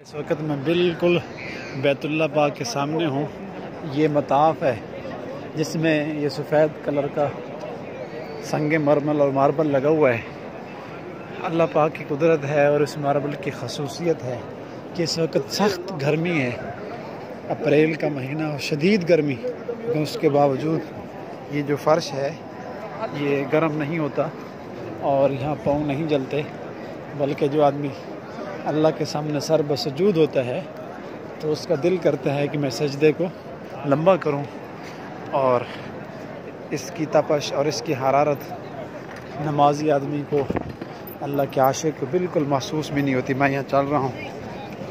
इस वक्त मैं बिल्कुल बैतुल्लाह पाक के सामने हूँ। ये मताफ़ है जिसमें ये सफ़ेद कलर का संग मरमर और मार्बल लगा हुआ है। अल्लाह पाक की कुदरत है और इस मार्बल की खसूसियत है कि इस वक्त सख्त गर्मी है, अप्रैल का महीना और शदीद गर्मी, लेकिन उसके बावजूद ये जो फ़र्श है ये गर्म नहीं होता और यहाँ पाँव नहीं जलते, बल्कि जो आदमी अल्लाह के सामने सर बसजूद होता है तो उसका दिल करता है कि मैं सजदे को लंबा करूं, और इसकी तपश और इसकी हरारत नमाजी आदमी को, अल्लाह के आशिक को बिल्कुल महसूस भी नहीं होती। मैं यहाँ चल रहा हूँ,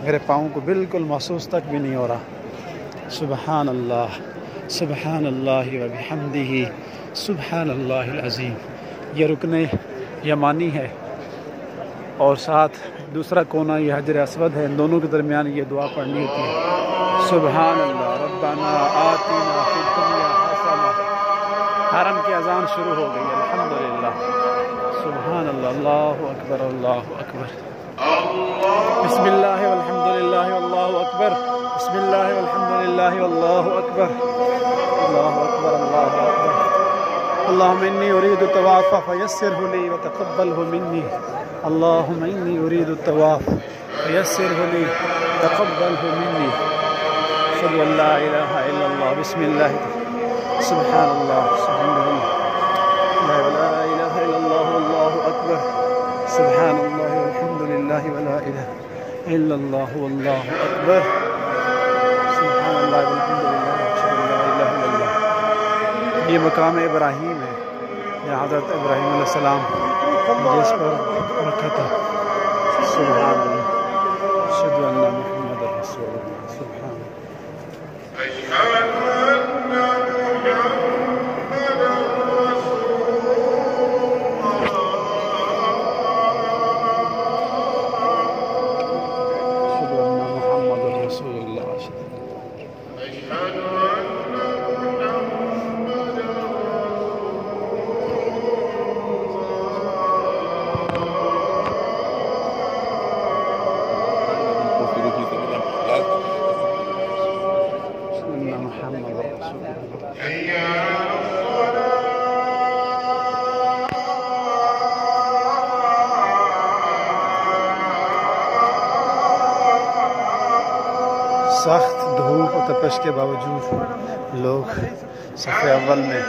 मेरे पाँव को बिल्कुल महसूस तक भी नहीं हो रहा। सुबहान अल्लाह, सुबहान अल्लाह व बिहम्दिही, सुबहान अल्लाहिल अज़ीम। ये रुकने यमानी है और साथ दूसरा कोना ये हजर अस्वद है। इन दोनों के दरमियान ये दुआ पढ़नी होती है। सुबहान अल्लाह रब्बाना आतिना फिद दुनिया हसना। हरम की अजान शुरू हो गई, अल्हम्दुलिल्लाह। सुबहान अल्लाह, अल्लाहु अकबर, अल्लाहु अकबर। बिस्मिल्लाह वल्हम्दुलिल्लाह वल्लाहु अकबर, बिस्मिल्लाह वल्हम्दुलिल्लाह वल्लाहु अकबर, अल्लाहु अकबर, अल्लाहु अकबर। अल्लाहुम्मा इन्नी उरीदु तवाफ़ फयस्सिरहु ली व तक़ब्बलहु मिन्नी। अल्लाहुम्मा इन्नी उरीदु तवाफ़ फयस्सिरहु ली तक़ब्बलहु मिन्नी। अशहदु अल्ला इलाहा इल्लल्लाह, बिस्मिल्लाह, सुब्हानल्लाह, सुब्हानल्लाह, ला इलाहा इल्लल्लाह, वल्लाहु अकबर, सुब्हानल्लाह वल्हम्दुलिल्लाह व ला इलाहा इल्लल्लाह, वल्लाहु अकबर, सुब्हानल्लाह वल्हम्दुलिल्लाह, अशहदु अल्ला इलाहा इल्लल्लाह। ये मकाम इब्राहीम है, यहाँ हज़रत इब्राहीम अलैहिस्सलाम जिस पर रखा था। सुभान अल्लाह, अशहदु अन्ना मुहम्मदर रसूलुल्लाह, सुभान सख्त धूप और तपश के बावजूद लोग सफ़े अव्वल में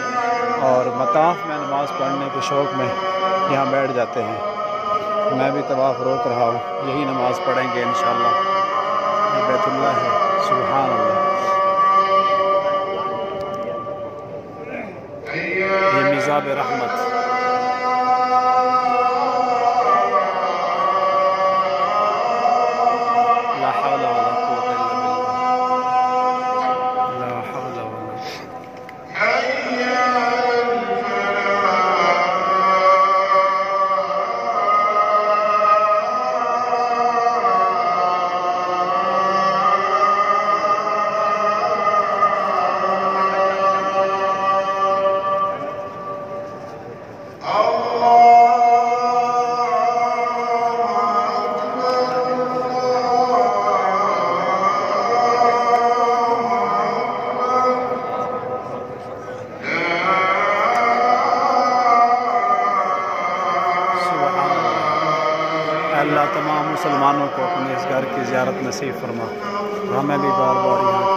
और मताफ़ में नमाज़ पढ़ने के शौक़ में यहाँ बैठ जाते हैं। मैं भी तवाफ़ रोक रहा हूँ, यही नमाज़ पढ़ेंगे इंशाअल्लाह। ये बैतुल्लाह है। सुभान अल्लाह। ये मिज़ाब रहमत। ला हौला वला कुव्वता इल्ला बिल्लाह, ला हौला वला। अल्लाह तमाम मुसलमानों को अपने इस घर की ज़ियारत नसीब फरमा, हमें भी बार बार यहाँ